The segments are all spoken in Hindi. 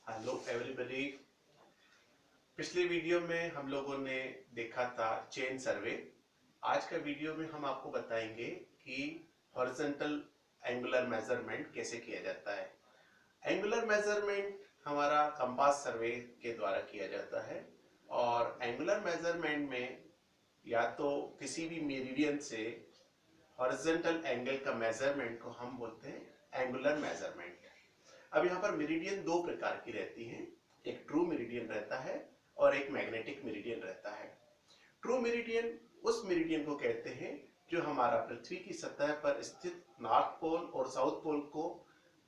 Hello everybody. पिछले वीडियो में हम लोगों ने देखा था चेन सर्वे। आज का वीडियो में हम आपको बताएंगे कि हॉरिजॉन्टल एंगुलर मेजरमेंट कैसे किया जाता है। एंगुलर मेजरमेंट हमारा कंपास सर्वे के द्वारा किया जाता है और एंगुलर मेजरमेंट में या तो किसी भी मेरिडियन से हॉरिजॉन्टल एंगल का मेजरमेंट को हम बोलते हैं एंगुलर मेजरमेंट। अब यहाँ पर मेरिडियन दो प्रकार की रहती हैं, एक ट्रू मेरिडियन रहता है और एक मैग्नेटिक मेरिडियन रहता है। ट्रू मेरिडियन उस मेरिडियन को कहते हैं जो हमारा पृथ्वी की सतह पर स्थित नॉर्थ पोल और साउथ पोल को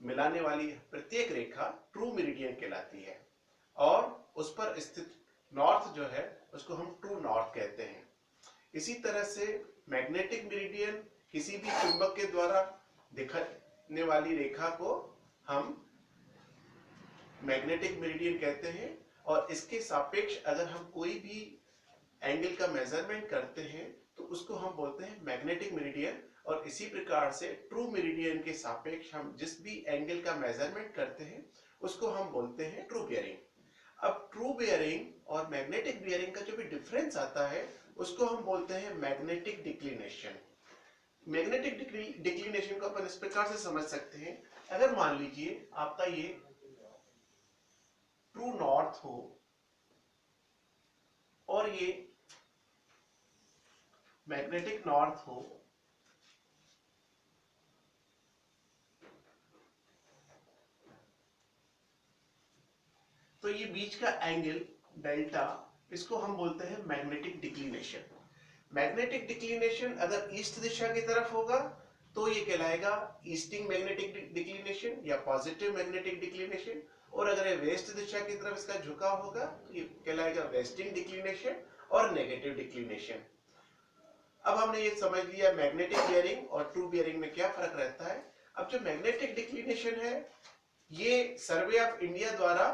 मिलाने वाली प्रत्येक रेखा ट्रू मेरिडियन कहलाती है और उस पर स्थित नॉर्थ जो है उसको हम ट्रू नॉर्थ कहते हैं। इसी तरह से मैग्नेटिक मेरिडियन किसी भी चुंबक के द्वारा दिखने वाली रेखा को हम मैग्नेटिक मेरिडियन कहते हैं और इसके सापेक्ष अगर हम कोई भी एंगल का मेजरमेंट करते हैं तो उसको हम बोलते हैं मैग्नेटिक मेरिडियन। और इसी प्रकार से ट्रू मेरिडियन के सापेक्ष हम जिस भी एंगल का मेजरमेंट करते हैं उसको हम बोलते हैं ट्रू बियरिंग। अब ट्रू बियरिंग और मैग्नेटिक बियरिंग का जो भी डिफरेंस आता है उसको हम बोलते हैं मैग्नेटिक डिक्लिनेशन। मैग्नेटिक डिक्लिनेशन को अपन इस प्रकार से समझ सकते हैं, अगर मान लीजिए आपका ये ट्रू नॉर्थ हो और ये मैग्नेटिक नॉर्थ हो, तो ये बीच का एंगल डेल्टा, इसको हम बोलते हैं मैग्नेटिक डिक्लिनेशन। मैग्नेटिक डिक्लिनेशन अगर ईस्ट दिशा की तरफ होगा तो ये कहलाएगा ईस्टिंग मैग्नेटिक डिक्लिनेशन या पॉजिटिव मैग्नेटिक डिक्लिनेशन, और अगर ये वेस्ट दिशा की तरफ इसका झुकाव होगा तो ये कहलाएगा वेस्टिंग डिक्लिनेशन और नेगेटिव डिक्लिनेशन। अब हमने ये समझ लिया मैग्नेटिक बियरिंग और ट्रू बियरिंग में क्या फर्क रहता है। अब जो मैग्नेटिक डिक्लिनेशन है ये सर्वे ऑफ इंडिया द्वारा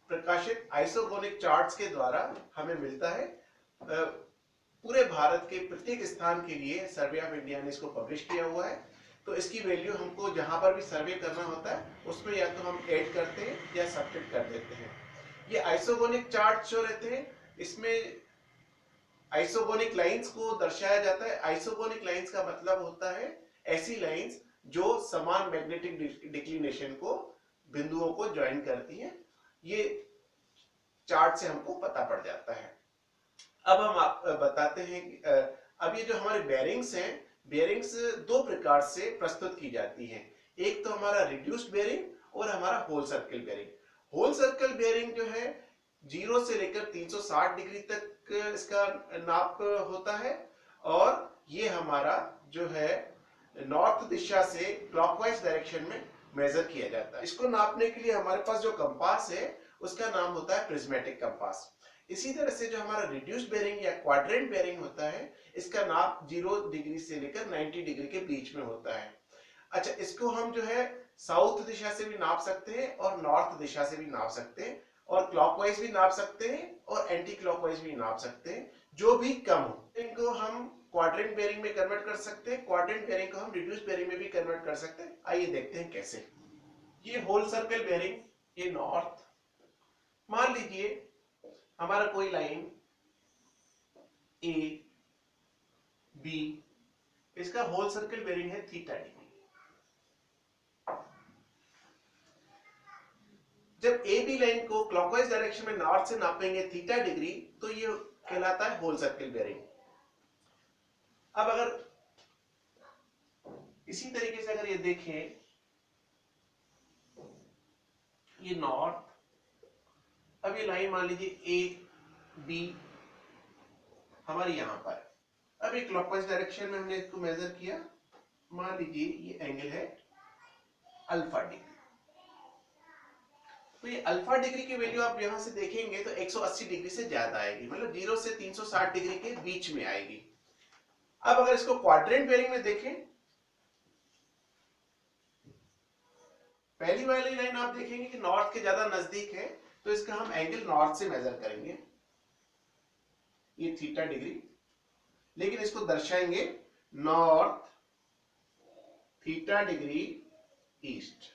प्रकाशित आइसोगोनिक चार्ट्स के द्वारा हमें मिलता है। पूरे भारत के प्रत्येक स्थान के लिए सर्वे ऑफ इंडिया ने इसको पब्लिश किया हुआ है, तो इसकी वैल्यू हमको जहां पर भी सर्वे करना होता है उसमें या तो हम ऐड करते हैं या सब्ट्रैक्ट कर देते हैं। ये आइसोगोनिक चार्ट जो रहते हैं इसमें आइसोगोनिक लाइंस को दर्शाया जाता है। आइसोगोनिक लाइंस का मतलब होता है ऐसी लाइंस जो समान मैग्नेटिक डिक्लिनेशन को बिंदुओं को ज्वाइन करती हैं। ये चार्ट से हमको पता पड़ जाता है। अब हम आप बताते हैं कि अब ये जो हमारे बेयरिंग्स हैं, बेयरिंग्स दो प्रकार से प्रस्तुत की जाती हैं। एक तो हमारा रिड्यूस्ड बेयरिंग और हमारा whole circle bearing. Whole circle bearing जो है 0 से लेकर 360 डिग्री तक इसका नाप होता है और ये हमारा जो है नॉर्थ दिशा से क्लॉकवाइज डायरेक्शन में मेजर किया जाता है। इसको नापने के लिए हमारे पास जो कंपास है उसका नाम होता है प्रिज्मेटिक कंपास। इसी तरह से जो हमारा रिड्यूस्ड बेयरिंग या क्वाड्रेंट बेयरिंग होता है इसका नाप 0 डिग्री से लेकर 90 डिग्री के बीच में होता है। अच्छा, इसको हम जो है साउथ दिशा से भी नाप सकते हैं और नॉर्थ दिशा से भी नाप सकते हैं और क्लॉकवाइज भी नाप सकते हैं और एंटी क्लॉकवाइज भी नाप सकते हैं, जो भी कम हो। इनको हम क्वाड्रेंट बेयरिंग में कन्वर्ट कर सकते हैं, क्वाड्रेंट बेयरिंग को हम रिड्यूस्ड बेयरिंग में भी कन्वर्ट कर सकते हैं। आइए देखते हैं कैसे। ये होल सर्कल बेयरिंग, ये नॉर्थ, मान लीजिए हमारा कोई लाइन ए बी, इसका होल सर्कल बेयरिंग है थीटा डिग्री। जब ए बी लाइन को क्लॉकवाइज डायरेक्शन में नॉर्थ से नापेंगे थीटा डिग्री तो ये कहलाता है होल सर्कल बेयरिंग। अब अगर इसी तरीके से अगर ये देखें, ये नॉर्थ, अब ये लाइन मान लीजिए ए बी हमारी यहां पर, अब ये क्लॉकवाइज डायरेक्शन में हमने इसको मेजर किया, मान लीजिए ये एंगल है अल्फा डिग्री। तो ये अल्फा डिग्री की वैल्यू आप यहां से देखेंगे तो 180 डिग्री से ज्यादा आएगी, मतलब 0 से 360 डिग्री के बीच में आएगी। अब अगर इसको क्वाड्रेंट बेयरिंग में देखें, पहली वाली लाइन आप देखेंगे कि नॉर्थ के ज्यादा नजदीक है तो इसका हम एंगल नॉर्थ से मेजर करेंगे, ये थीटा डिग्री, लेकिन इसको दर्शाएंगे नॉर्थ थीटा डिग्री ईस्ट।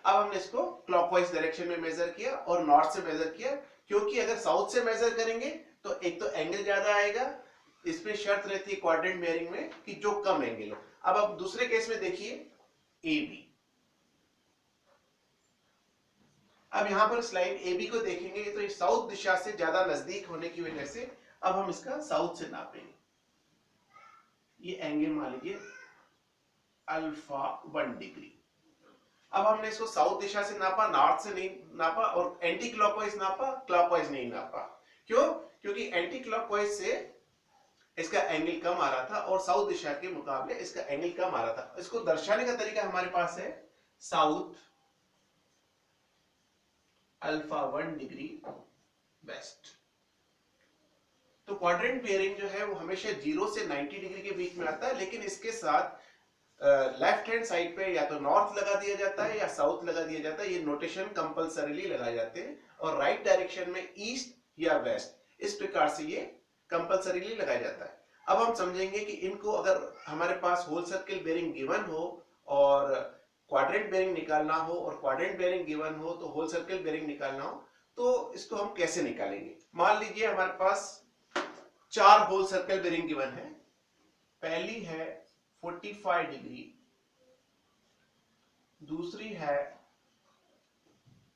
अब हमने इसको क्लॉकवाइज डायरेक्शन में मेजर किया और नॉर्थ से मेजर किया, क्योंकि अगर साउथ से मेजर करेंगे तो एक तो एंगल ज्यादा आएगा, इसमें शर्त रहती है क्वाड्रेंट बेयरिंग में कि जो कम एंगल हो। अब आप दूसरे केस में देखिए ए बी। अब यहां पर स्लाइड ए बी को देखेंगे तो ये साउथ दिशा से ज्यादा नजदीक होने की वजह से अब हम इसका साउथ से नापेंगे। ये एंगल मान लीजिए अल्फा 1 डिग्री। अब हमने इसको साउथ दिशा से नापा, नॉर्थ से नहीं नापा, और एंटी क्लॉकवाइज नापा, क्लॉकवाइज नहीं नापा। क्यों? क्योंकि एंटी क्लॉकवाइज से इसका एंगल कम आ रहा था और साउथ दिशा के मुकाबले इसका एंगल कम आ रहा था। इसको दर्शाने का तरीका हमारे पास है साउथ अल्फा 1 डिग्री वेस्ट। तो क्वाड्रेंट बेयरिंग जो है वो हमेशा 0 से 90 डिग्री के बीच में आता है, लेकिन इसके साथ लेफ्ट हैंड साइड पे या तो नॉर्थ लगा दिया जाता है या साउथ लगा दिया जाता है। ये नोटेशन कंपलसरीली लगाए जाते हैं। और राइट डायरेक्शन में ईस्ट या वेस्ट, इस प्रकार से ये कंपलसरीली लगाया जाता है। अब हम समझेंगे कि इनको अगर हमारे पास होल सर्कल बेयरिंग गिवन हो और क्वाड्रेंट बेयरिंग निकालना हो, और क्वाड्रेंट बेयरिंग गिवन हो तो होल सर्कल बेयरिंग निकालना हो, तो इसको हम कैसे निकालेंगे। मान लीजिए हमारे पास 4 होल सर्कल बेयरिंग गिवन है। पहली है 45 डिग्री, दूसरी है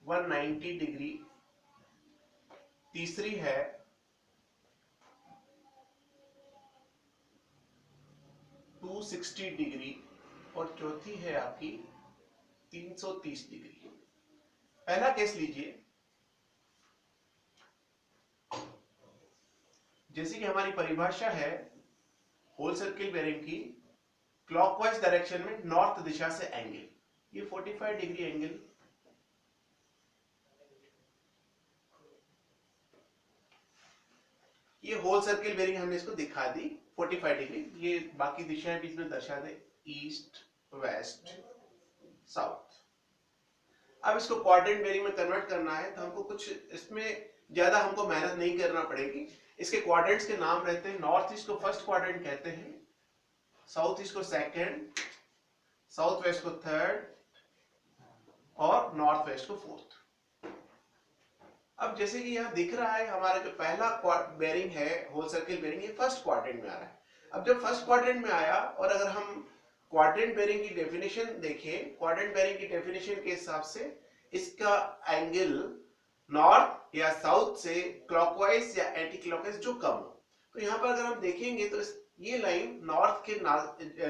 190 डिग्री, तीसरी है 260 डिग्री और चौथी है आपकी 330 डिग्री। पहला केस लीजिए। जैसे कि हमारी परिभाषा है होल सर्कल बेयरिंग की, क्लॉकवाइज डायरेक्शन में नॉर्थ दिशा से एंगल, ये 45 डिग्री एंगल, ये होल सर्कल बेयरिंग हमने इसको दिखा दी 45 डिग्री। ये बाकी दिशाएं बीच में दर्शा दे, ईस्ट वेस्ट साउथ। अब इसको क्वाड्रेंट बेयरिंग में कन्वर्ट करना है तो हमको कुछ इसमें ज्यादा हमको मेहनत नहीं करना पड़ेगी। इसके क्वाड्रेंट्स के नाम रहते हैं, नॉर्थ ईस्ट को फर्स्ट क्वाड्रेंट कहते हैं, साउथ ईस्ट को सेकंड, साउथ वेस्ट को थर्ड और नॉर्थ वेस्ट को फोर्थ। अब जैसे कि यहां दिख रहा है हमारा जो पहला बेयरिंग है होल सर्कल बेयरिंग, ये फर्स्ट क्वाड्रेंट में आ रहा है। अब जब फर्स्ट क्वाड्रेंट में आया और अगर हम क्वाड्रेंट बेयरिंग की डेफिनेशन देखें, क्वाड्रेंट बेयरिंग की डेफिनेशन के हिसाब से इसका एंगल नॉर्थ या साउथ से क्लॉकवाइज या एंटी क्लॉकवाइज जो कम हो। तो यहाँ पर अगर हम देखेंगे तो ये लाइन नॉर्थ के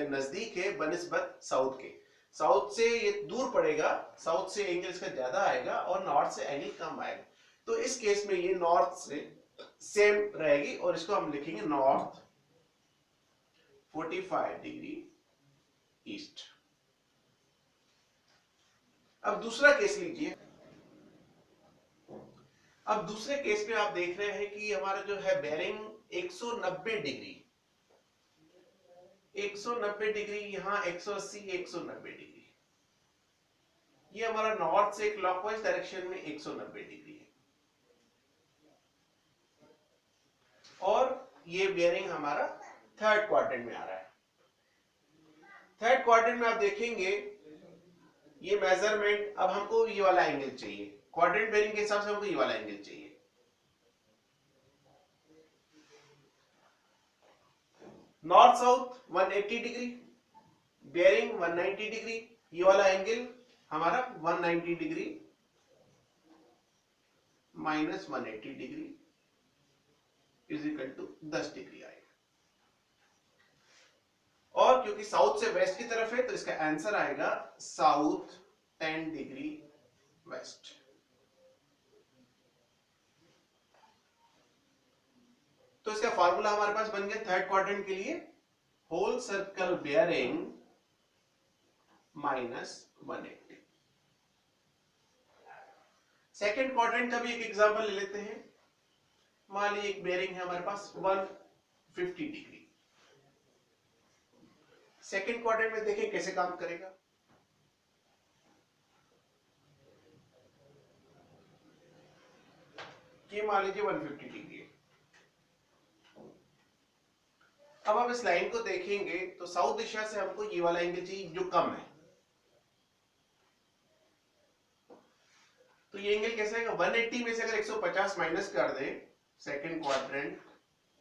नजदीक है बनिस्बत साउथ के। साउथ से ये दूर पड़ेगा, साउथ से एंगल इसका ज्यादा आएगा और नॉर्थ से एंगल कम आएगा। तो इस केस में ये नॉर्थ से सेम रहेगी और इसको हम लिखेंगे नॉर्थ 45 डिग्री ईस्ट। अब दूसरा केस लीजिए। अब दूसरे केस में आप देख रहे हैं कि हमारा जो है बेयरिंग 190 डिग्री, 190 डिग्री, यहां 180, 190 डिग्री, ये हमारा नॉर्थ से क्लॉकवाइज डायरेक्शन में 190 डिग्री है। और ये बेयरिंग हमारा थर्ड क्वाड्रेंट में आ रहा है। थर्ड क्वाड्रेंट में आप देखेंगे ये मेजरमेंट, अब हमको ये वाला एंगल चाहिए, क्वाड्रेंट बेयरिंग के हिसाब से हमको ये वाला एंगल चाहिए। North south 180 degree, bearing 190 degree, ये वाला एंगल हमारा 190 degree minus 180 degree is equal to 10 degree आएगा। और क्योंकि साउथ से वेस्ट की तरफ है तो इसका आंसर आएगा साउथ 10 डिग्री वेस्ट। तो इसका फार्मूला हमारे पास बन गया थर्ड क्वाड्रेंट के लिए, whole circle bearing minus 180। Second quadrant का भी एक एग्जांपल ले लेते हैं। मान लीजिए एक बेयरिंग है हमारे पास 150 डिग्री। सेकेंड क्वाड्रेंट में देखें कैसे काम करेगा। ये मान लीजिए 150 डिग्री है। अब हम इस लाइन को देखेंगे तो साउथ दिशा से हमको ये वाला एंगल चाहिए जो कम है। ये एंगल कैसा है? 180 में से अगर 150 माइनस कर दे, second quadrant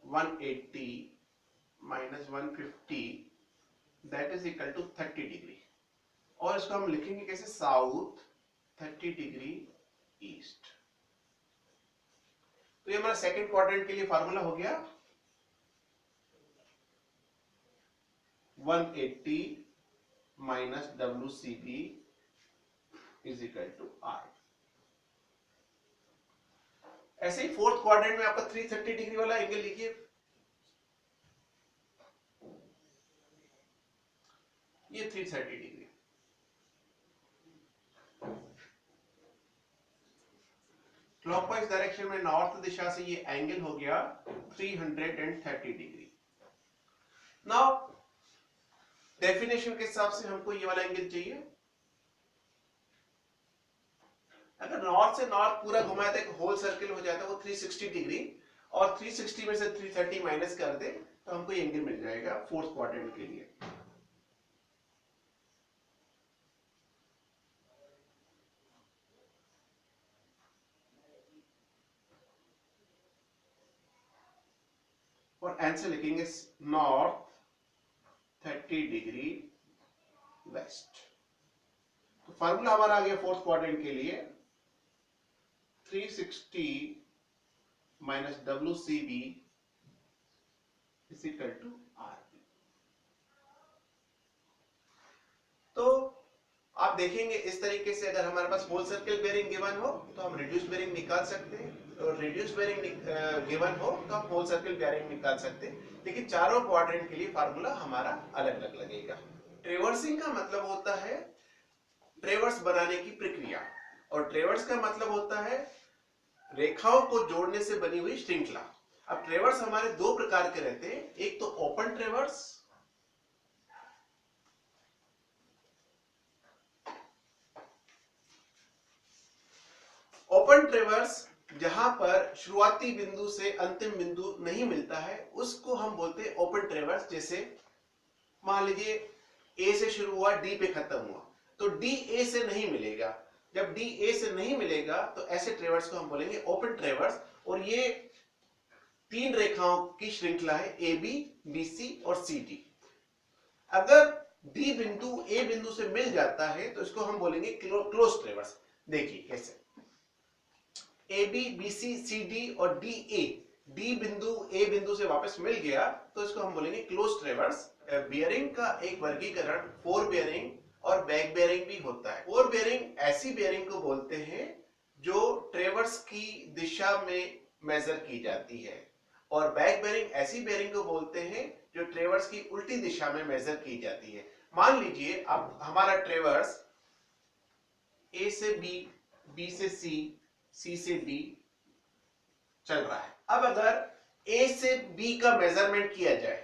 180 minus 150 that is equal to 30 degree. और इसको हम लिखेंगे कैसे? South 30 degree east. तो ये हमारा सेकंड क्वाड्रेंट के लिए फार्मूला हो गया 180 minus WCB is equal to R। ऐसे ही फोर्थ क्वाड्रेंट में आपका 330 डिग्री वाला एंगल लिखिए। ये 330 डिग्री। क्लॉकवाइज डायरेक्शन में नॉर्थ दिशा से ये एंगल हो गया 330 डिग्री। नाउ डेफिनेशन के हिसाब से हमको ये वाला एंगल चाहिए। अगर नॉर्थ से नॉर्थ पूरा घुमाया तो एक होल सर्किल हो जाता है वो 360 डिग्री, और 360 में से 330 माइनस कर दे तो हमको ये एंगल मिल जाएगा फोर्थ क्वाड्रेंट के लिए। और आंसर लिखेंगे नॉर्थ 30 डिग्री वेस्ट। तो फार्मूला हमारा आ गया फोर्थ क्वाड्रेंट के लिए 360 minus WCB is equal to RB। तो आप देखेंगे इस तरीके से अगर हमारे पास होल सर्किल बेयरिंग गिवन हो तो हम रिड्यूस बेयरिंग निकाल सकते हैं, और रिड्यूस बेयरिंग गिवन हो तो हम होल सर्किल बेयरिंग निकाल सकते हैं। लेकिन चारों क्वाड्रेंट के लिए फार्मूला हमारा अलग अलग लगेगा। ट्रेवर्सिंग का मतलब होता है ट्रेवर्स बनाने की प्रक्रिया, और ट्रेवर्स का मतलब होता है रेखाओं को जोड़ने से बनी हुई श्रृंखला। अब ट्रेवर्स हमारे दो प्रकार के रहते हैं, एक तो ओपन ट्रेवर्स, ओपन ट्रेवर्स जहां पर शुरुआती बिंदु से अंतिम बिंदु नहीं मिलता है उसको हम बोलते हैं ओपन ट्रेवर्स। जैसे मान लीजिए ए से शुरू हुआ डी पे खत्म हुआ, तो डी ए से नहीं मिलेगा। जब डी ए से नहीं मिलेगा तो ऐसे ट्रेवर्स को हम बोलेंगे ओपन ट्रेवर्स। और ये तीन रेखाओं की श्रृंखला है ए बी, बी सी और सी डी। अगर डी बिंदु ए बिंदु से मिल जाता है तो इसको हम बोलेंगे क्लोज ट्रेवर्स। देखिए कैसे, A B, B C, C D और डी ए, डी बिंदु ए बिंदु से वापस मिल गया तो इसको हम बोलेंगे क्लोज ट्रेवर्स। बियरिंग का एक वर्गीकरण फोर बियरिंग और बैक बेयरिंग भी होता है। फोर बेयरिंग ऐसी बेयरिंग को बोलते हैं जो ट्रेवर्स की दिशा में मेजर की जाती है, और बैक बेयरिंग ऐसी बेयरिंग को बोलते हैं जो ट्रेवर्स की उल्टी दिशा में मेजर की जाती है। मान लीजिए अब हमारा ट्रेवर्स ए से बी, बी से सी, सी से डी चल रहा है। अब अगर ए से बी का मेजरमेंट किया जाए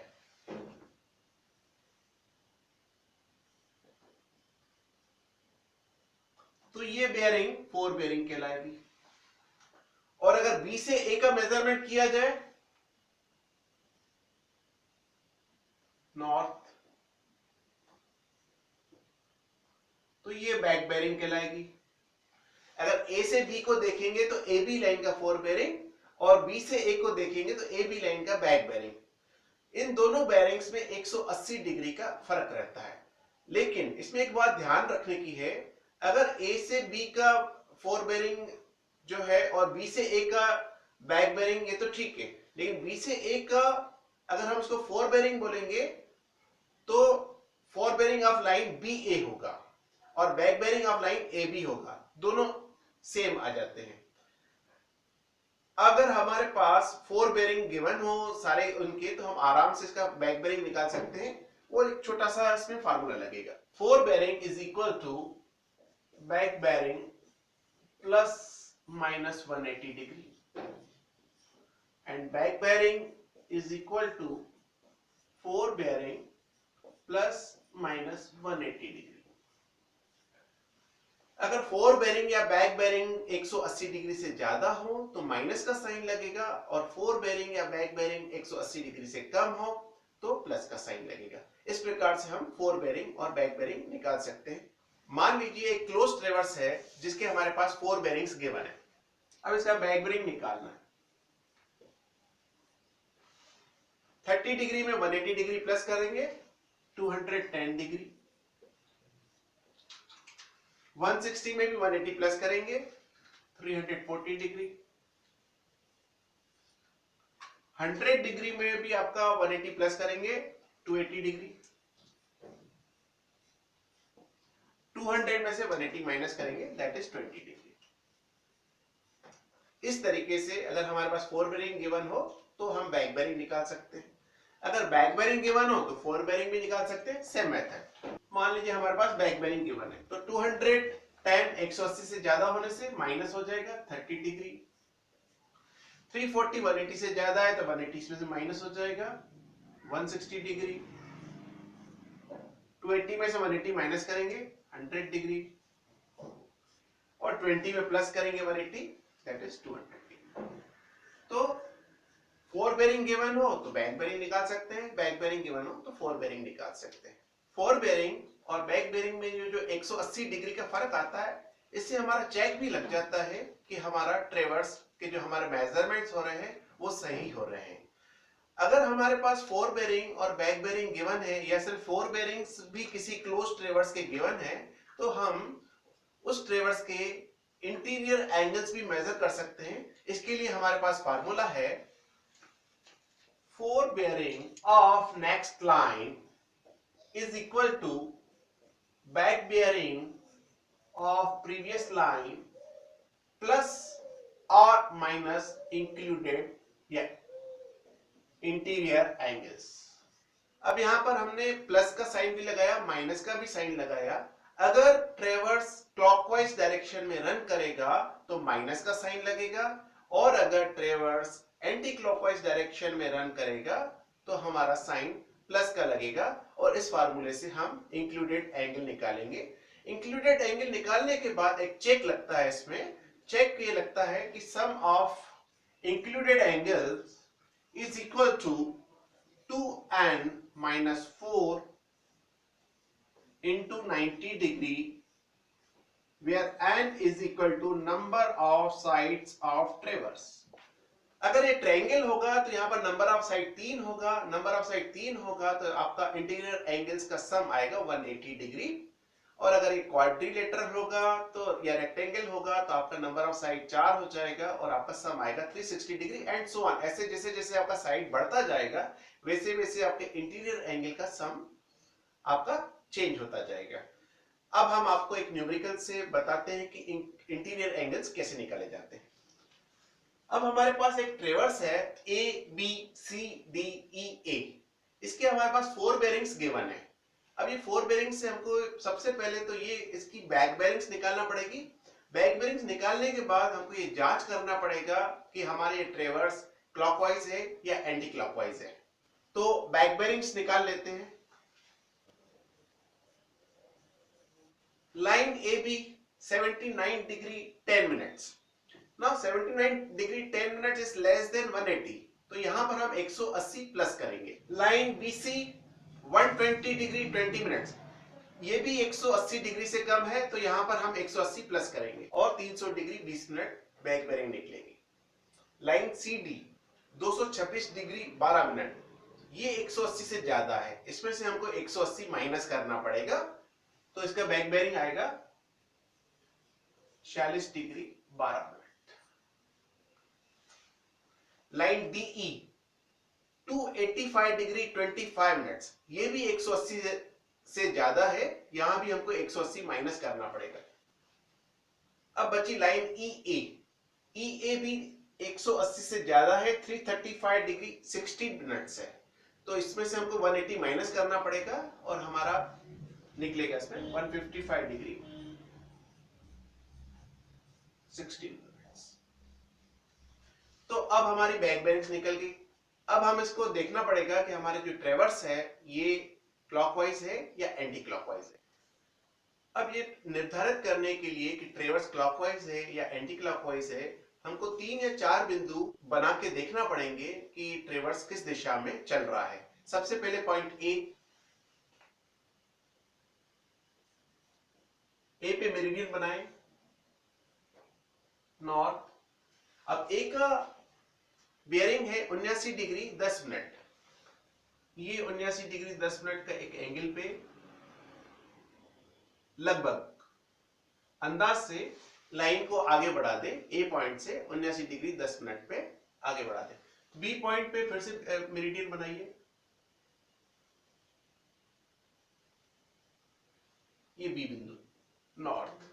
तो ये बेयरिंग फोर बेयरिंग कहलाएगी, और अगर बी से ए का मेजरमेंट किया जाए नॉर्थ तो ये बैक बेयरिंग कहलाएगी। अगर ए से बी को देखेंगे तो ए बी लाइन का फोर बेयरिंग, और बी से ए को देखेंगे तो ए बी लाइन का बैक बेयरिंग। इन दोनों बेयरिंग्स में 180 डिग्री का फर्क रहता है। लेकिन इसमें एक बात ध्यान रखने की है, अगर ए से बी का फोर बेयरिंग जो है और बी से ए का बैक बेयरिंग ये तो ठीक है, लेकिन बी से ए का अगर हम इसको फोर बेयरिंग बोलेंगे तो fore bearing of line B A होगा और back bearing of line A B होगा, दोनों सेम आ जाते हैं। अगर हमारे पास फोर बेयरिंग गिवन हो सारे उनके तो हम आराम से इसका बैक बेयरिंग निकाल सकते हैं। वो एक छोटा सा इसमें फार्मूला लगेगा, fore bearing is equal to back bearing plus minus 180 degree, and back bearing is equal to fore bearing plus minus 180 degree. अगर फोर बेयरिंग या बैक बेयरिंग 180 डिग्री से ज्यादा हो तो माइनस का साइन लगेगा, और फोर बेयरिंग या बैक बेयरिंग 180 डिग्री से कम हो तो प्लस का साइन लगेगा। इस प्रकार से हम फोर बेयरिंग और बैक बेयरिंग निकाल सकते हैं। मान लीजिए एक क्लोज ट्रेवर्स है जिसके हमारे पास 4 बेरिंग्स गिवन है। अब इसका बैक बेरिंग निकालना है। 30 डिग्री में 180 डिग्री प्लस करेंगे 210 डिग्री, 160 में भी 180 प्लस करेंगे 340 डिग्री, 100 डिग्री में भी आपका 180 प्लस करेंगे 280 डिग्री, 200 में से 180 माइनस करेंगे दैट इज 20 डिग्री। इस तरीके से अगर हमारे पास 4 बेरिंग गिवन हो तो हम बैक बेरिंग निकाल सकते हैं। अगर बैक बेरिंग गिवन हो तो 4 बेरिंग भी निकाल सकते हैं, सेम मेथड। मान लीजिए हमारे पास बैक बेरिंग गिवन है तो 210 180 से ज्यादा होने से माइनस हो जाएगा 30 डिग्री, 340 180 से ज्यादा है तो 180 इसमें से माइनस हो जाएगा 160 डिग्री, 280 में से 180 माइनस करेंगे 100 डिग्री और 20 में प्लस करेंगे 180 दैट इज 200 डिग्री। तो 4 बेरिंग गिवन हो तो बैक बेरिंग निकाल सकते हैं, बैक बेरिंग गिवन हो तो 4 बेरिंग निकाल सकते हैं। 4 बेरिंग और बैक बेरिंग में जो 180 डिग्री का फर्क आता है, इससे हमारा चेक भी लग जाता है कि हमारा ट्रेवर्स के जो हमारे मेजरमेंट्स हो रहे हैं वो सही हो रहे हैं। अगर हमारे पास 4 बेरिंग और बैक बेरिंग गिवन है या सिर्फ 4 बेरिंग्स भी किसी क्लोज ट्रेवर्स के गिवन है तो हम उस ट्रेवर्स के इंटीरियर एंगल्स भी मेजर कर सकते हैं। इसके लिए हमारे पास फार्मूला है 4 bearing of next line is equal to back bearing of previous line plus or minus included interior angles। अब यहां पर हमने प्लस का साइन भी लगाया, माइनस का भी साइन लगाया। अगर ट्रेवर्स क्लॉकवाइज डायरेक्शन में रन करेगा तो माइनस का साइन लगेगा और अगर ट्रेवर्स एंटी क्लॉकवाइज डायरेक्शन में रन करेगा तो हमारा साइन प्लस का लगेगा और इस फार्मूले से हम इंक्लूडेड एंगल निकालेंगे। इंक्लूडेड एंगल निकालने के बाद एक चेक लगता है, इसमें चेक ये लगता है कि sum of included angles is equal to 2n minus 4 into 90 degree where n is equal to number of sides of traverse। अगर ये ट्रायंगल होगा तो यहाँ पर नंबर ऑफ साइड 3 होगा, नंबर ऑफ साइड 3 होगा तो आपका इंटीरियर एंगल्स का सम आएगा 180 डिग्री। और अगर ये क्वाड्रिलेटरल होगा तो या रेक्टेंगल होगा तो आपका नंबर ऑफ साइड 4 हो जाएगा और आपका सम आएगा 360 डिग्री एंड सो ऑन। ऐसे जैसे जैसे आपका साइड बढ़ता जाएगा वैसे वैसे आपके इंटीरियर एंगल का सम आपका चेंज होता जाएगा। अब हम आपको एक न्यूमेरिकल से बताते हैं कि इंटीरियर एंगल्स कैसे निकाले जाते हैं। अब हमारे पास एक ट्रेवर्स है A B C D E ए, इसके हमारे पास 4 बेरिंग्स गिवन है। अब ये 4 बेरिंग्स से हमको सबसे पहले तो ये इसकी बैक बेरिंग्स निकालना पड़ेगी। बैक बेरिंग्स निकालने के बाद हमको ये जांच करना पड़ेगा कि हमारे ये ट्रेवर्स क्लॉकवाइज है या एंटी क्लॉकवाइज है। तो बैक बेरिंग्स निकाल लेते हैं। Line A B 79 degree 10 minutes. Now 79 degree 10 minutes is less than 180, तो यहां पर हम 180 प्लस करेंगे। लाइन BC 120 डिग्री 20 मिनट्स, ये भी 180 डिग्री से कम है तो यहां पर हम 180 प्लस करेंगे और 300 डिग्री 20 मिनट बैक बेरिंग निकलेगी। लाइन CD 226 डिग्री 12 मिनट, ये 180 से ज्यादा है, इसमें से हमको 180 माइनस करना पड़ेगा तो इसका बैक बेरिंग आएगा 46 degree 12 minute. Line DE 285 degree 25 minutes, ये भी 180 से ज्यादा है, यहां भी हमको 180 माइनस करना पड़ेगा। अब बची लाइन EA भी 180 से ज्यादा है, 335 डिग्री 60 मिनट्स है, तो इसमें से हमको 180 माइनस करना पड़ेगा और हमारा निकलेगा इसमें 155 डिग्री 60। तो अब हमारी बैक बेरिंग्स निकल गई। अब हम इसको देखना पड़ेगा कि हमारे जो ट्रेवर्स है ये क्लॉकवाइज है या एंटी क्लॉकवाइज है। अब ये निर्धारित करने के लिए कि ट्रेवर्स क्लॉकवाइज है या एंटी क्लॉकवाइज है, हमको 3 या 4 बिंदु बना के देखना पड़ेंगे कि ट्रेवर्स किस दिशा में चल रहा है। सबसे पहले पॉइंट ए, ए पे मेरिडियन बनाए नॉर्थ। अब ए का बेयरिंग है 79 डिग्री 10 मिनट। ये 79 डिग्री 10 मिनट का एक एंगल पे लगभग अंदाज से लाइन को आगे बढ़ा दे, ए पॉइंट से 79 डिग्री 10 मिनट पे आगे बढ़ा दे। बी पॉइंट पे फिर से मेरिडियन बनाइए, ये बी बिंदु नॉर्थ।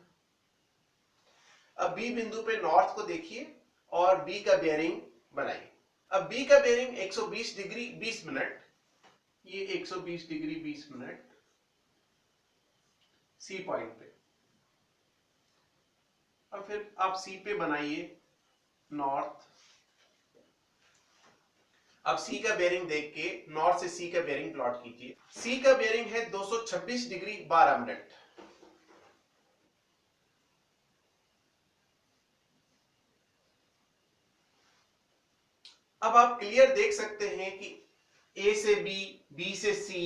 अब बी बिंदु पे नॉर्थ को देखिए और बी का बेयरिंग बनाइए। अब बी का बेयरिंग 120 डिग्री 20 मिनट, ये 120 डिग्री 20 मिनट सी पॉइंट पे। अब फिर आप सी पे बनाइए नॉर्थ। अब सी का बेयरिंग देख के नॉर्थ से सी का बेयरिंग प्लॉट कीजिए। सी का बेयरिंग है 226 डिग्री 12 मिनट। अब आप क्लियर देख सकते हैं कि ए से बी, बी से सी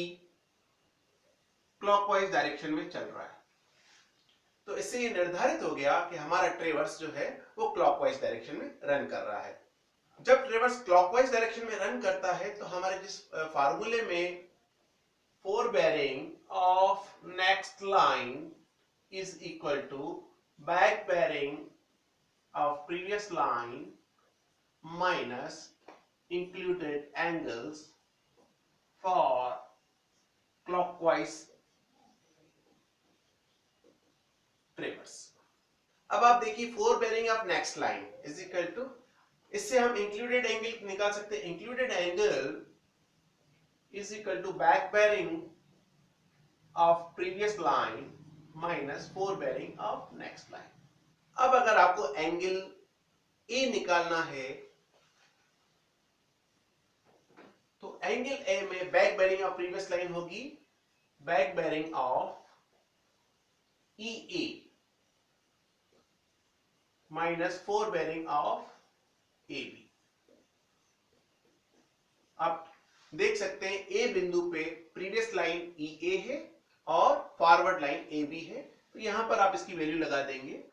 क्लॉकवाइज डायरेक्शन में चल रहा है। तो इससे ये निर्धारित हो गया कि हमारा ट्रेवर्स जो है वो क्लॉकवाइज डायरेक्शन में रन कर रहा है। जब ट्रेवर्स क्लॉकवाइज डायरेक्शन में रन करता है तो हमारे जिस फार्मूले में fore bearing of next line is equal to back bearing of previous line minus included angles for clockwise traverse। अब आप देखिए fore bearing of next line is equal to, इससे हम इंक्लूडेड एंगल निकाल सकते हैं। Included angle is equal to back bearing of previous line minus fore bearing of next line. अब अगर आपको एंगल ए निकालना है तो एंगल ए में back bearing of previous line होगी back bearing of E A minus fore bearing of A B. आप देख सकते हैं ए बिंदु पे प्रीवियस लाइन ई ए है और फॉरवर्ड लाइन ए बी है, तो यहां पर आप इसकी वैल्यू लगा देंगे।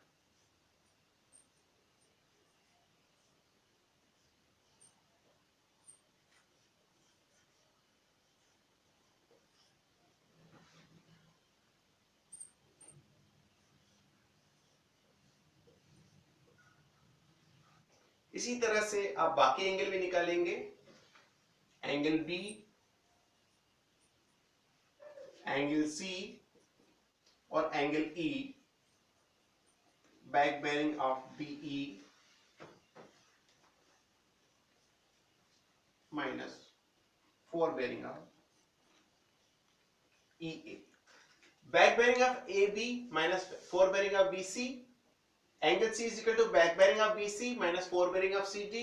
इसी तरह से आप बाकी एंगल भी निकालेंगे। एंगल बी, एंगल सी और angle E, back bearing of BE minus fore bearing of E A, back bearing of A B minus fore bearing of B C. Angle C is equal to back bearing of BC minus 4 bearing of CD.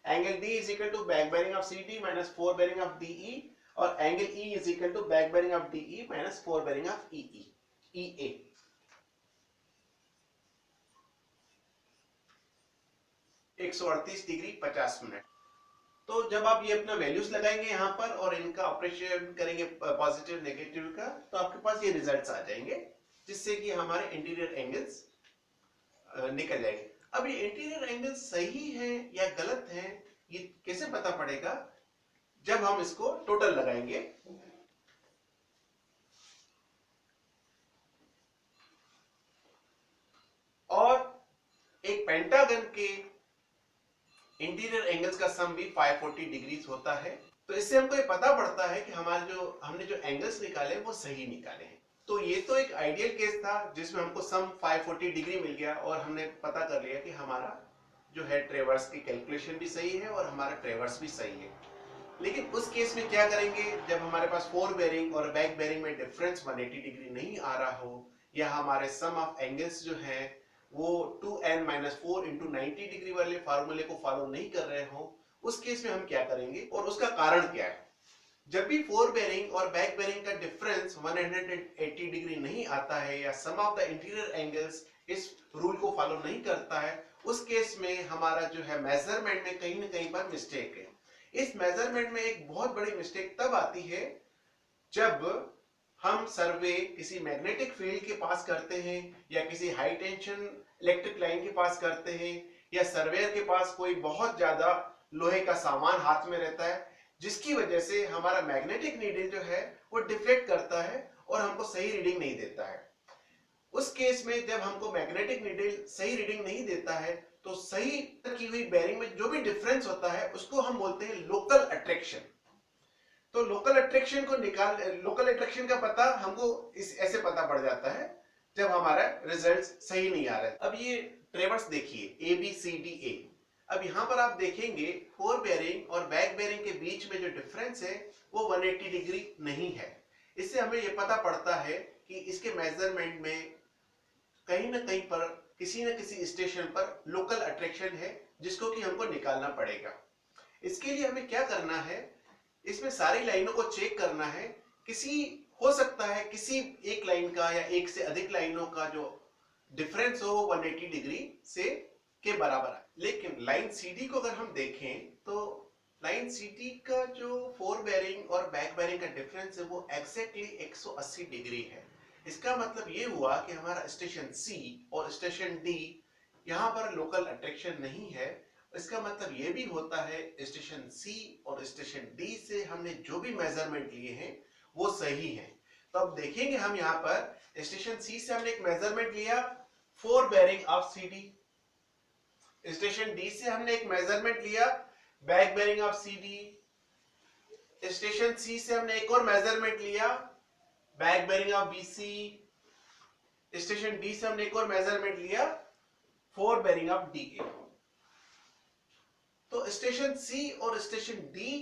Angle D is equal to back bearing of CD minus 4 bearing of DE. और angle E is equal to back bearing of DE minus 4 bearing of EA. 138 degree 50 minute. तो जब आप ये अपना वैल्यूज लगाएंगे यहाँ पर और इनका ऑपरेशन करेंगे पॉजिटिव नेगेटिव का, तो आपके पास ये रिजल्ट्स आ जाएंगे जिससे कि हमारे इंटीरियर एंगल्स निकल जाएंगे। अब ये इंटीरियर एंगल सही है या गलत है ये कैसे पता पड़ेगा? जब हम इसको टोटल लगाएंगे। और एक पेंटागन के इंटीरियर एंगल्स का सम भी 540 डिग्री होता है। तो इससे हमको ये पता पड़ता है कि हमने जो एंगल्स निकाले वो सही निकाले हैं। तो ये तो एक आइडियल केस था जिसमें हमको सम 540 डिग्री मिल गया और हमने पता कर लिया कि हमारा जो है ट्रेवर्स की कैलकुलेशन भी सही है और हमारा ट्रेवर्स भी सही है। लेकिन उस केस में क्या करेंगे जब हमारे पास फोर बेयरिंग और बैक बेयरिंग में डिफरेंस 180 डिग्री नहीं आ रहा हो या हमारे सम ऑफ एंगल्स जो है वो 2n-4 × 90 डिग्री वाले फार्मूले को फॉलो नहीं कर रहे हो, उस केस में हम क्या करेंगे और उसका कारण क्या है? जब भी फोर बेयरिंग और बैक बेयरिंग का डिफरेंस 180 डिग्री नहीं आता है या सम ऑफ द इंटीरियर एंगल्स इस रूल को फॉलो नहीं करता है, उस केस में हमारा जो है मेजरमेंट में कहीं ना कहीं पर मिस्टेक है। इस मेजरमेंट में एक बहुत बड़ी मिस्टेक तब आती है जब हम सर्वे किसी मैग्नेटिक फील्ड के पास करते हैं या किसी हाई टेंशन इलेक्ट्रिक लाइन के पास करते हैं या सर्वेयर के पास कोई बहुत ज्यादा लोहे का सामान हाथ में रहता है, जिसकी वजह से हमारा मैग्नेटिक नीडल जो है वो डिफ्लेक्ट करता है और हमको सही रीडिंग नहीं देता है। उस केस में जब हमको मैग्नेटिक नीडल सही रीडिंग नहीं देता है तो सही की हुई बेरिंग में जो भी डिफरेंस होता है उसको हम बोलते हैं लोकल अट्रैक्शन। तो लोकल अट्रैक्शन लोकल अट्रैक्शन का पता हमको इस ऐसे पता पड़ जाता है जब हमारा रिजल्ट सही नहीं आ रहा है। अब ये ट्रेवर्स देखिए ABCDA। अब यहां पर आप देखेंगे फोर बेरिंग और बैक बेरिंग के बीच में जो डिफरेंस है वो 180 डिग्री नहीं है। इससे हमें ये पता पड़ता है कि इसके मेजरमेंट में कहीं ना कहीं पर किसी न किसी स्टेशन पर लोकल अट्रैक्शन है जिसको कि हमको निकालना पड़ेगा। इसके लिए हमें क्या करना है, इसमें सारी लाइनों को चेक करना है। हो सकता है किसी एक लाइन का या एक से अधिक लाइनों का जो डिफरेंस हो 180 डिग्री से के बराबर है। लेकिन लाइन CD को अगर हम देखें तो लाइन CD का जो फोर बेरिंग और बैक बेरिंग का डिफरेंस है वो एग्जैक्टली 180 डिग्री है। इसका मतलब ये हुआ कि हमारा स्टेशन C और स्टेशन D यहाँ पर लोकल अट्रैक्शन नहीं है। इसका मतलब ये भी होता है स्टेशन C और स्टेशन D से हमने जो भी मेजरमेंट लिए हैं वो सही है। तो अब देखेंगे हम यहाँ पर स्टेशन C से हमने एक मेजरमेंट लिया fore bearing of CD, station D से हमने एक मेजरमेंट लिया back bearing of CD, station C से हमने एक और मेजरमेंट लिया back bearing of BC, station D से हमने एक और मेजरमेंट लिया फोर बेरिंग ऑफ DA। तो स्टेशन C और स्टेशन D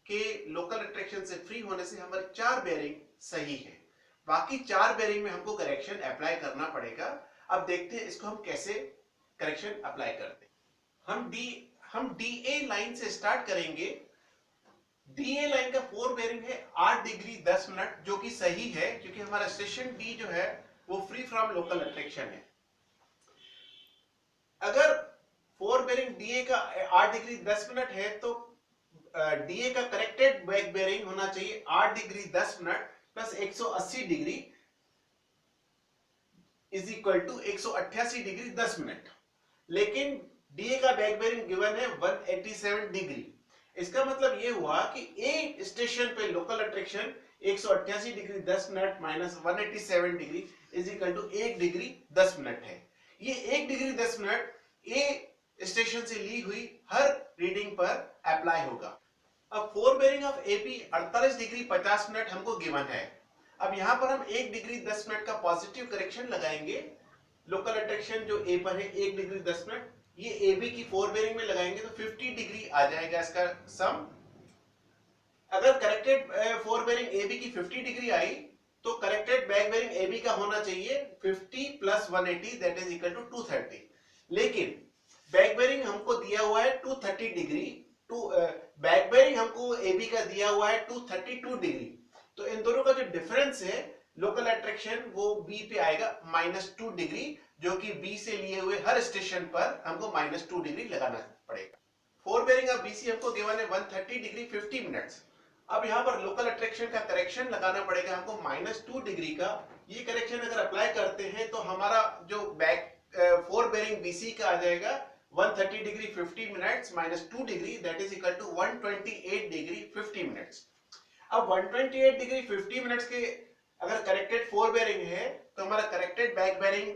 के लोकल अट्रैक्शन से फ्री होने से हमारे चार बेरिंग सही है। बाकी चार बेरिंग में हमको करेक्शन अप्लाई करना पड़ेगा। अब देखते हैं इसको हम कैसे करेक्शन अप्लाई करते हैं। हम DA लाइन से स्टार्ट करेंगे। DA लाइन का फोर बेरिंग है 8 डिग्री 10 मिनट, जो कि सही है क्योंकि हमारा स्टेशन D जो है वो फ्री फ्रॉम लोकल अट्रैक्शन है। अगर फोर बेरिंग DA का 8 डिग्री 10 मिनट है तो DA का करेक्टेड बैक बेरिंग होना चाहिए 8 degree 10 minute plus 180 degree is equal to 188 degree 10 minute. लेकिन DA का बैक बेरिंग गिवन है 187 डिग्री। इसका मतलब ये हुआ कि A स्टेशन पे local attraction 188 degree 10 minute minus 187 degree is equal to 1 degree 10 minute है। ये 1 डिग्री 10 मिनट A स्टेशन से ली हुई हर रीडिंग पर अप्लाई होगा। अब fore bearing of AB 48 degree 50 minute हमको गिवन है। अब यहां पर हम 1 डिग्री 10 मिनट का पॉजिटिव करेक्शन लगाएंगे। लोकल अट्रैक्शन जो A पर है 1 डिग्री 10 मिनट, ये AB की फोर बेरिंग में लगाएंगे तो 50 डिग्री आ जाएगा इसका सम। अगर करेक्टेड फोर बेरिंग AB की 50 डिग्री आई तो करेक्टेड बैक बेरिंग AB का होना चाहिए 50 plus 180 that is equal to 230। लेकिन बैक बेरिंग हमको दिया हुआ है 230 डिग्री, बैक बेरिंग हमको AB का दिया हुआ है 232 डिग्री। तो इन दोनों का जो डिफरेंस है लोकल अट्रैक्शन वो B पे आएगा -2 डिग्री, जो कि B से लिए हुए हर स्टेशन पर हमको -2 डिग्री लगाना पड़ेगा। फोर बेरिंग ऑफ BC हमको गिवन है 130 डिग्री 50 मिनट्स। अब यहाँ पर लोकल अट्रैक्शन का करेक्शन लगाना पड़ेगा हमको -2 डिग्री का। ये करेक्शन अगर अप्लाई करते हैं तो हमारा जो बैक फोर बेरिंग BC का आ जाएगा 130 degree 50 minutes -2 degree that is equal to 128 degree 50 minutes. अब 128 डिग्री 50 मिनट्स के अगर करेक्टेड फोर बेरिंग है तो हमारा करेक्टेड बैक बेरिंग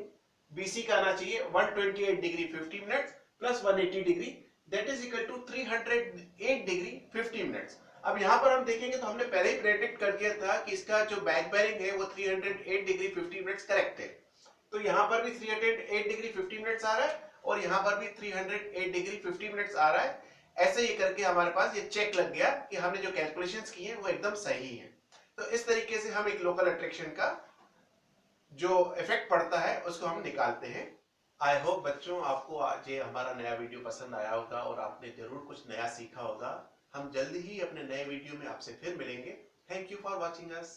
BC का आना चाहिए 128 degree 50 minutes plus 180 degree that is equal to 308 degree 50 minutes. अब यहाँ पर हम देखेंगे तो हमने पहले ही प्रेडिक्ट कर दिया था कि इसका जो बैक बेरिंग है वो 308 डिग्री 50 मिनट्स करेक्ट है। तो यहाँ पर भी 308 डिग्री 50 मिनट्स आ रहा है और यहाँ पर भी 308 डिग्री 50 मिनट्स आ रहा है। ऐसे ही करके हमारे पास ये चेक लग गया कि हमने जो कैलकुलेशंस की हैं वो एकदम सही है। तो इस तरीके से हम एक लोकल अट्रैक्शन का जो इफेक्ट पड़ता है उसको हम निकालते हैं। आई होप बच्चों आपको आज ये हमारा नया वीडियो पसंद आया होगा और आपने जरूर कुछ नया सीखा होगा। हम जल्दी ही अपने नए वीडियो में आपसे फिर मिलेंगे। Thank you for watching us.